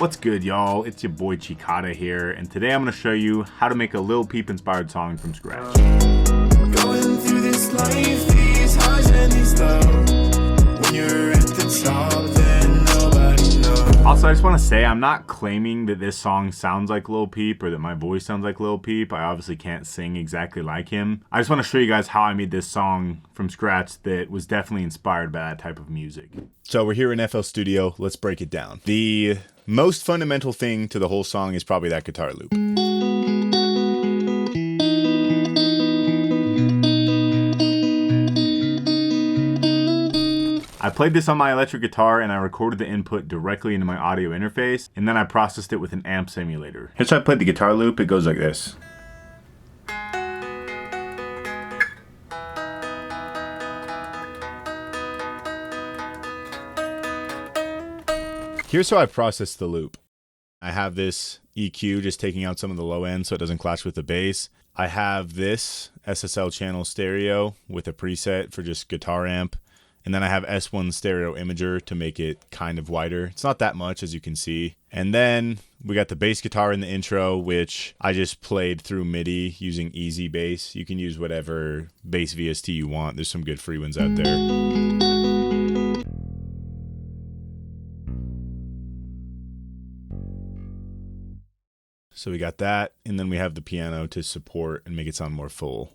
What's good, y'all? It's your boy Chicada here, and today I'm going to show you how to make a Lil Peep inspired song from scratch. Going through this life, these highs and these lows. When you're at the top, then nobody knows. Also, I just want to say I'm not claiming that this song sounds like Lil Peep or that my voice sounds like Lil Peep. I obviously can't sing exactly like him. I just want to show you guys how I made this song from scratch that was definitely inspired by that type of music. So we're here in FL Studio. Let's break it down. The most fundamental thing to the whole song is probably that guitar loop. I played this on my electric guitar and I recorded the input directly into my audio interface, and then I processed it with an amp simulator. Here's how I played the guitar loop. It goes like this. Here's how I process the loop. I have this EQ just taking out some of the low end so it doesn't clash with the bass. I have this SSL channel stereo with a preset for just guitar amp. And then I have S1 stereo imager to make it kind of wider. It's not that much, as you can see. And then we got the bass guitar in the intro, which I just played through MIDI using Easy Bass. You can use whatever bass VST you want. There's some good free ones out there. So we got that, and then we have the piano to support and make it sound more full.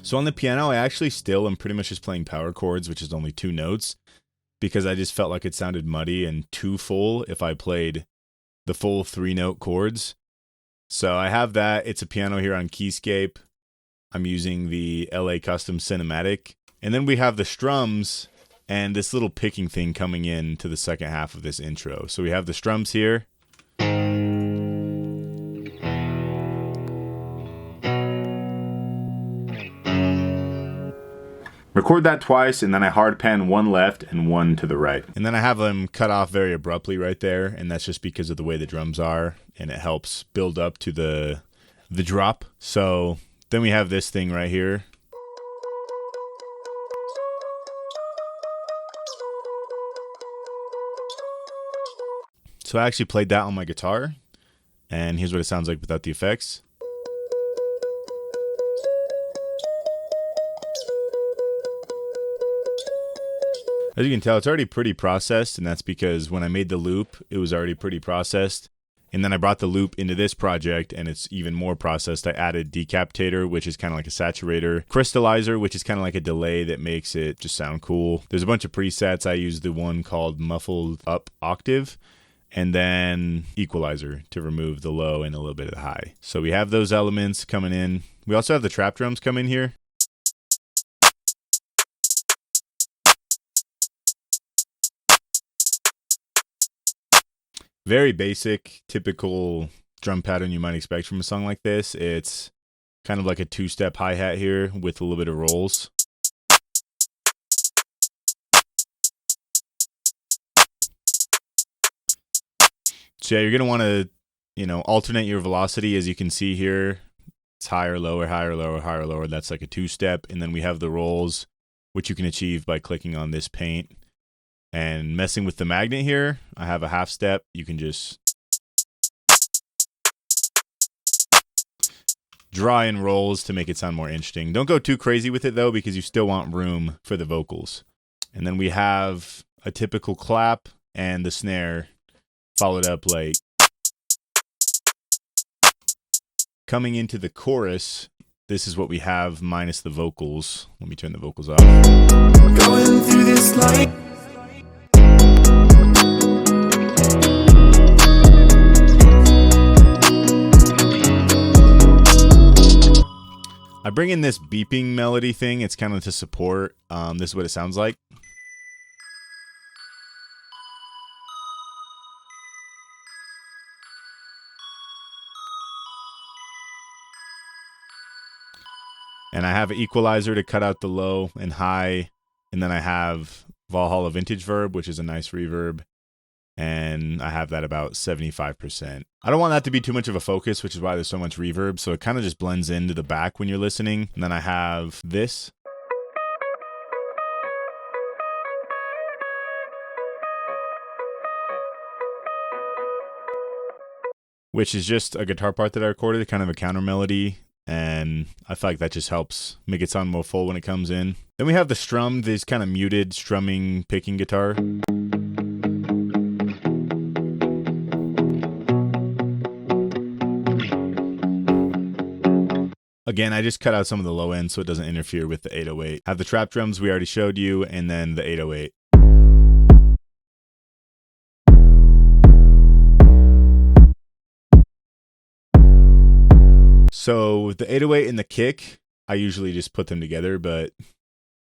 So on the piano, I actually still am pretty much just playing power chords, which is only 2 notes, because I just felt like it sounded muddy and too full if I played the full 3-note chords. So I have that. It's a piano here on Keyscape. I'm using the LA Custom Cinematic. And then we have the strums and this little picking thing coming in to the second half of this intro. So we have the strums here. Record that twice, and then I hard pan one left and one to the right. And then I have them cut off very abruptly right there, and that's just because of the way the drums are, and it helps build up to the drop. So then we have this thing right here. So I actually played that on my guitar, and here's what it sounds like without the effects. As you can tell, it's already pretty processed, and that's because when I made the loop, it was already pretty processed. And then I brought the loop into this project, and it's even more processed. I added decapitator, which is kind of like a saturator, crystallizer, which is kind of like a delay that makes it just sound cool. There's a bunch of presets. I use the one called muffled up octave, and then equalizer to remove the low and a little bit of the high. So we have those elements coming in. We also have the trap drums come in here. Very basic, typical drum pattern you might expect from a song like this. It's kind of like a 2-step hi-hat here with a little bit of rolls. So yeah, you're going to want to, alternate your velocity. As you can see here, it's higher, lower, higher, lower, higher, lower. That's like a 2-step. And then we have the rolls, which you can achieve by clicking on this paint. And messing with the magnet here, I have a 1/2 step. You can just draw in rolls to make it sound more interesting. Don't go too crazy with it, though, because you still want room for the vocals. And then we have a typical clap and the snare followed up like. Coming into the chorus, this is what we have minus the vocals. Let me turn the vocals off. Going through this life. I bring in this beeping melody thing. It's kind of to support. This is what it sounds like. And I have an equalizer to cut out the low and high. And then I have Valhalla Vintage Verb, which is a nice reverb. and I have that about 75%. I don't want that to be too much of a focus, which is why there's so much reverb, so it kind of just blends into the back when you're listening. And then I have this. Which is just a guitar part that I recorded, kind of a counter melody, and I feel like that just helps make it sound more full when it comes in. Then we have the strum, this kind of muted strumming picking guitar. Again, I just cut out some of the low end so it doesn't interfere with the 808. Have the trap drums we already showed you, and then the 808. So the 808 and the kick, I usually just put them together, but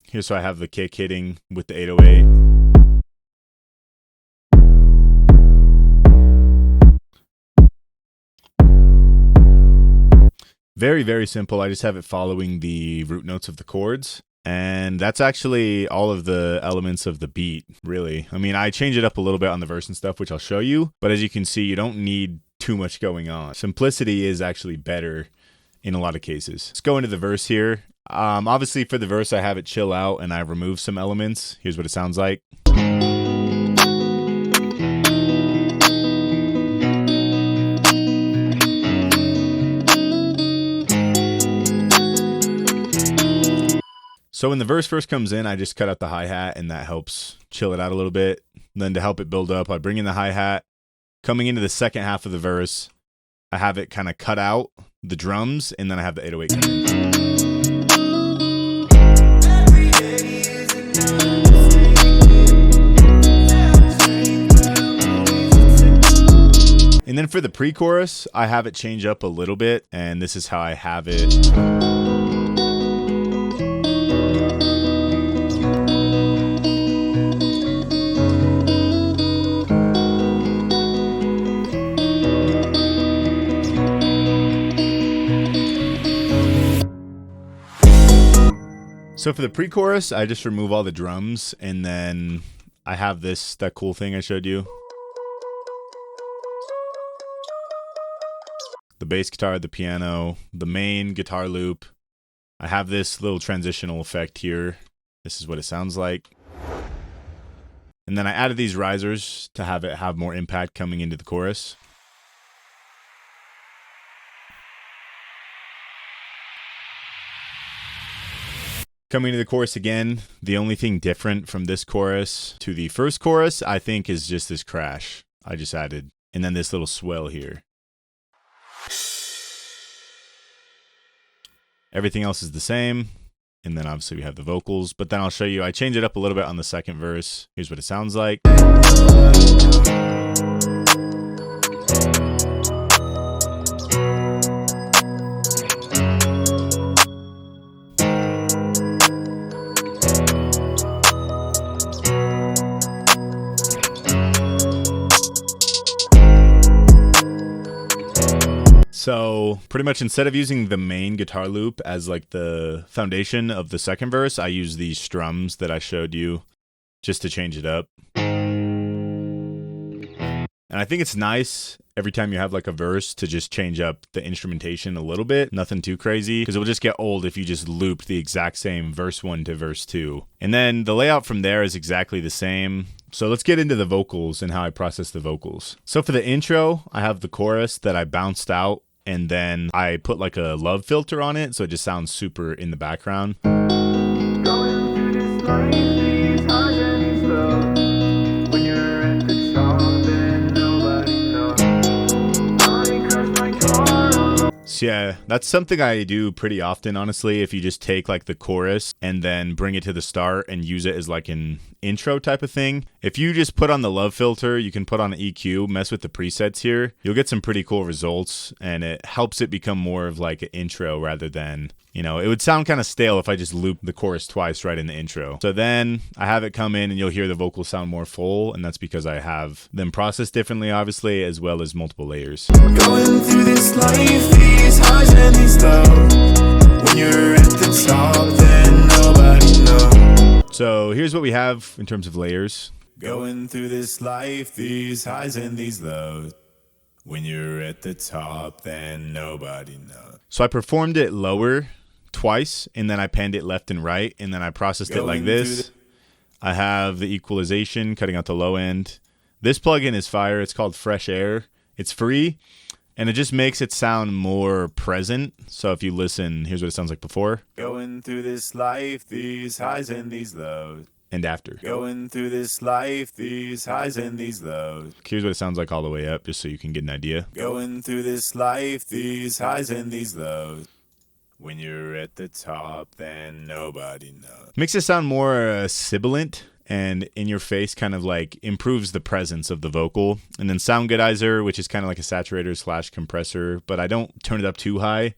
here, so I have the kick hitting with the 808. Very, very simple. I just have it following the root notes of the chords. And that's actually all of the elements of the beat, really. I mean, I change it up a little bit on the verse and stuff, which I'll show you. But as you can see, you don't need too much going on. Simplicity is actually better in a lot of cases. Let's go into the verse here. Obviously, for the verse, I have it chill out and I remove some elements. Here's what it sounds like. So when the verse first comes in, I just cut out the hi-hat, and that helps chill it out a little bit. Then to help it build up, I bring in the hi-hat. Coming into the second half of the verse, I have it kind of cut out the drums, and then I have the 808 come in. And then for the pre-chorus, I have it change up a little bit, and this is how I have it. So for the pre-chorus, I just remove all the drums, and then I have that cool thing I showed you. The bass guitar, the piano, the main guitar loop. I have this little transitional effect here. This is what it sounds like. And then I added these risers to have it have more impact coming into the chorus. Coming to the chorus again, the only thing different from this chorus to the first chorus, I think, is just this crash I just added. And then this little swell here. Everything else is the same. And then obviously we have the vocals. But then I'll show you, I change it up a little bit on the second verse. Here's what it sounds like. So pretty much instead of using the main guitar loop as like the foundation of the second verse, I use these strums that I showed you just to change it up. And I think it's nice every time you have like a verse to just change up the instrumentation a little bit. Nothing too crazy, because it will just get old if you just looped the exact same verse 1 to verse 2. And then the layout from there is exactly the same. So let's get into the vocals and how I process the vocals. So for the intro, I have the chorus that I bounced out, and then I put like a love filter on it, so it just sounds super in the background. Going through this life, these highs and these lows. When you're at the top and nobody knows. I crashed my car alone. So yeah, that's something I do pretty often, honestly. If you just take like the chorus and then bring it to the start and use it as like an intro type of thing. If you just put on the love filter, you can put on an EQ, mess with the presets here. You'll get some pretty cool results, and it helps it become more of like an intro rather than, you know, it would sound kind of stale if I just looped the chorus twice right in the intro. So then I have it come in and you'll hear the vocals sound more full, and that's because I have them processed differently, obviously, as well as multiple layers. Going through this life, these highs and these lows. When you're at the top, then nobody knows. So here's what we have in terms of layers. Going through this life, these highs and these lows. When you're at the top, then nobody knows. So I performed it lower twice, and then I panned it left and right, and then I processed it like this. I have the equalization, cutting out the low end. This plugin is fire. It's called Fresh Air. It's free, and it just makes it sound more present. So if you listen, here's what it sounds like before. Going through this life, these highs and these lows. And after. Going through this life, these highs and these lows. Here's what it sounds like all the way up, just so you can get an idea. Going through this life, these highs and these lows. When you're at the top, then nobody knows. Makes it sound more sibilant and in your face, kind of like improves the presence of the vocal. And then Sound Goodizer, which is kind of like a saturator / compressor, but I don't turn it up too high.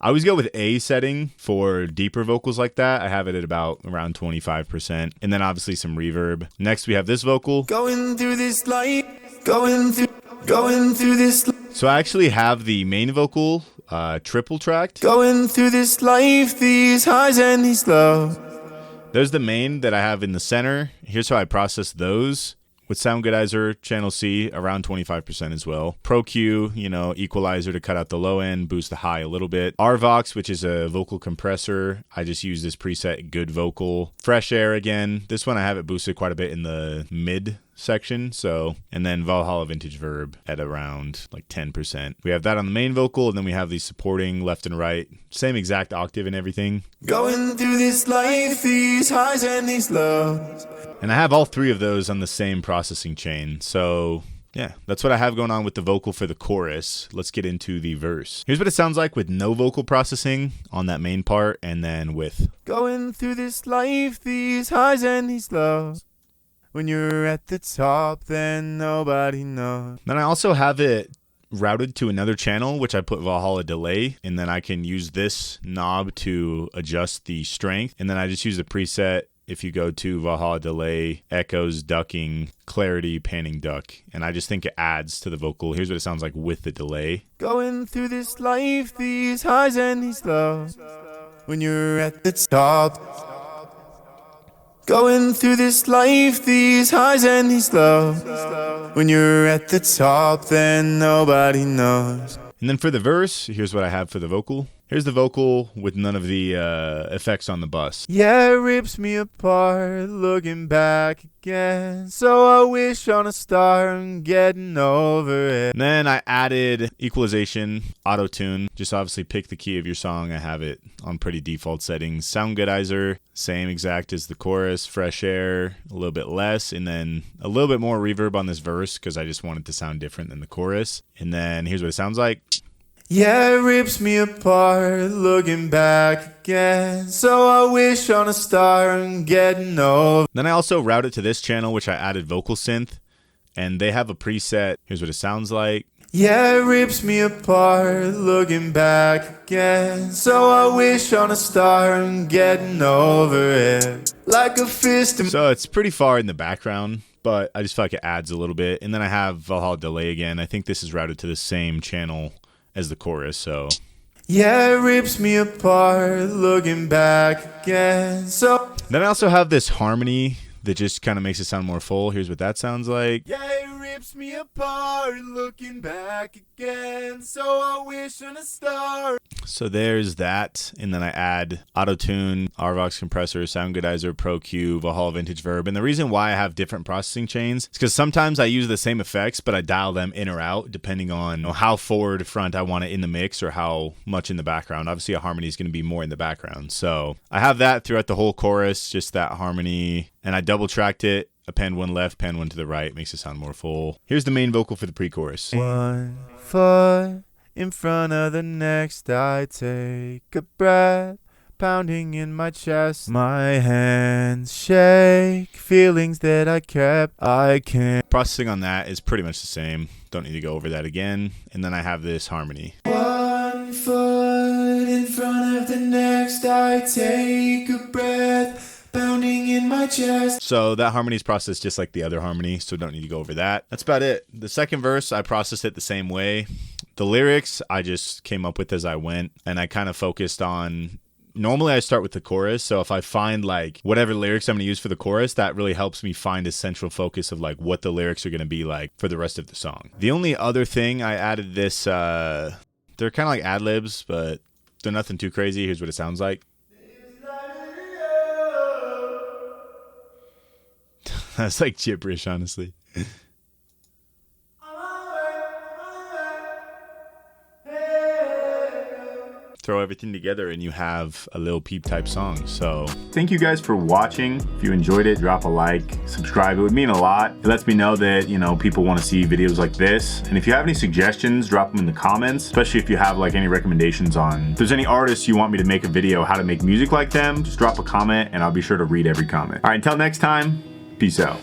I always go with A setting for deeper vocals like that. I have it at about around 25%. And then obviously some reverb. Next we have this vocal. Going through this light, going through this. So I actually have the main vocal triple tracked. Going through this life, these highs and these lows. There's the main that I have in the center. Here's how I process those. With Sound Goodizer, channel C, around 25% as well. Pro Q, equalizer to cut out the low end, boost the high a little bit. RVox, which is a vocal compressor. I just use this preset, good vocal. Fresh Air again. This one I have it boosted quite a bit in the mid section. And then Valhalla Vintage Verb at around like 10%. We have that on the main vocal, and then we have these supporting left and right. Same exact octave and everything. Going through this life, these highs and these lows. And I have all three of those on the same processing chain. So yeah, that's what I have going on with the vocal for the chorus. Let's get into the verse. Here's what it sounds like with no vocal processing on that main part, and then with going through this life, these highs and these lows. When you're at the top, then nobody knows. Then I also have it routed to another channel, which I put Valhalla delay, and then I can use this knob to adjust the strength. And then I just use the preset. If you go to Valhalla delay, echoes, ducking, clarity, panning, duck. And I just think it adds to the vocal. Here's what it sounds like with the delay. Going through this life, these highs and these lows. When you're at the top. Going through this life, these highs and these lows. When you're at the top, then nobody knows. And then for the verse, here's what I have for the vocal. Here's the vocal with none of the effects on the bus. Yeah, it rips me apart looking back again. So I wish on a star I'm getting over it. And then I added equalization, auto-tune. Just obviously pick the key of your song. I have it on pretty default settings. Sound Goodizer, same exact as the chorus. Fresh Air, a little bit less. And then a little bit more reverb on this verse because I just want it to sound different than the chorus. And then here's what it sounds like. Yeah, it rips me apart looking back again. So I wish on a star I'm getting over. Then I also route it to this channel, which I added vocal synth. And they have a preset. Here's what it sounds like. Yeah, it rips me apart looking back again. So I wish on a star I'm getting over it. Like a fist. So it's pretty far in the background, but I just feel like it adds a little bit. And then I have Valhalla delay again. I think this is routed to the same channel as the chorus, so yeah, it rips me apart looking back again. So then I also have this harmony that just kind of makes it sound more full. Here's what that sounds like. Yeah, it rips me apart looking back again. So I wish on a star. So there's that, and then I add auto-tune, RVox compressor, Sound Goodizer, Pro Q, Valhalla Vintage Verb. And the reason why I have different processing chains is because sometimes I use the same effects, but I dial them in or out depending on how forward front I want it in the mix or how much in the background. Obviously, a harmony is going to be more in the background. So I have that throughout the whole chorus, just that harmony, and I double tracked it. I panned one left, panned one to the right, makes it sound more full. Here's the main vocal for the pre-chorus. 1 foot in front of the next, I take a breath, pounding in my chest. My hands shake, feelings that I kept, I can't. Processing on that is pretty much the same. Don't need to go over that again. And then I have this harmony. 1 foot in front of the next, I take a breath, pounding in my chest. So that harmony is processed just like the other harmony, so don't need to go over that. That's about it. The second verse, I processed it the same way. The lyrics, I just came up with as I went, and I kind of focused on Normally I start with the chorus, so if I find like whatever lyrics I'm going to use for the chorus, that really helps me find a central focus of like what the lyrics are going to be like for the rest of the song. The only other thing I added this, they're kind of like ad-libs, but they're nothing too crazy. Here's what it sounds like. That's like gibberish, honestly. Throw everything together and you have a Lil Peep type song. So thank you guys for watching. If you enjoyed it, drop a like, subscribe. It would mean a lot. It lets me know that, you know, people want to see videos like this. And if you have any suggestions, drop them in the comments, especially if you have like any recommendations on, if there's any artists you want me to make a video how to make music like them, just drop a comment and I'll be sure to read every comment. All right, until next time, peace out.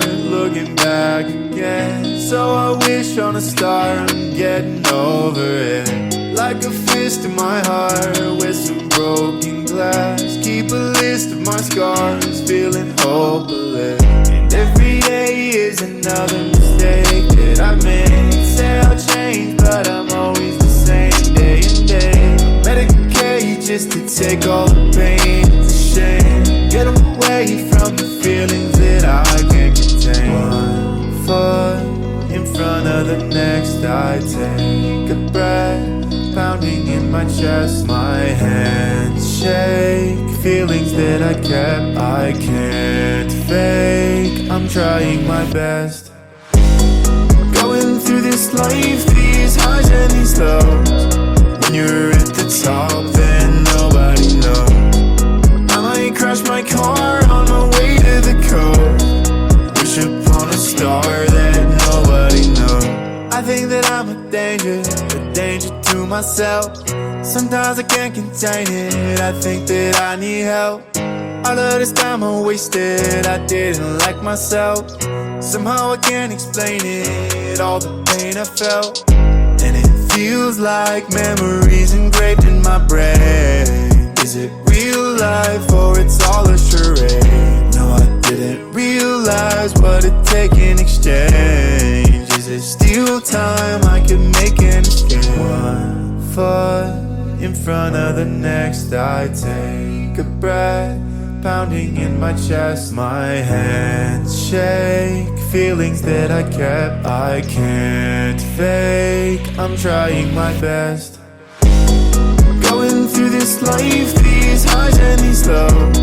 Looking back again, so I wish on a star I'm getting over it. Like a fist in my heart with some broken glass. Keep a list of my scars, feeling hopeless. And every day is another mistake that I make. Say I'll change, but I'm always the same day and day. Medicate just to take all the pain. It's a shame, get away from the feelings that I can't contain. One foot in front of the next, I take a breath, pounding in my chest. My hands shake, feelings that I kept, I can't fake. I'm trying my best. Going through this life, these highs and these lows. When you're at the top, then nobody knows. I might crash my car on my way to the coast. Wish upon a star that nobody knows. I think that I'm a danger to myself. Sometimes I can't contain it, I think that I need help. All of this time I wasted, I didn't like myself. Somehow I can't explain it, all the pain I felt. And it feels like memories engraved in my brain. Is it real life or it's all a charade? No, I didn't realize what it'd take in exchange. Is it still time I can make an escape? One foot in front of the next, I take a breath, pounding in my chest. My hands shake, feelings that I kept, I can't fake. I'm trying my best. Going through this life, these highs and these lows.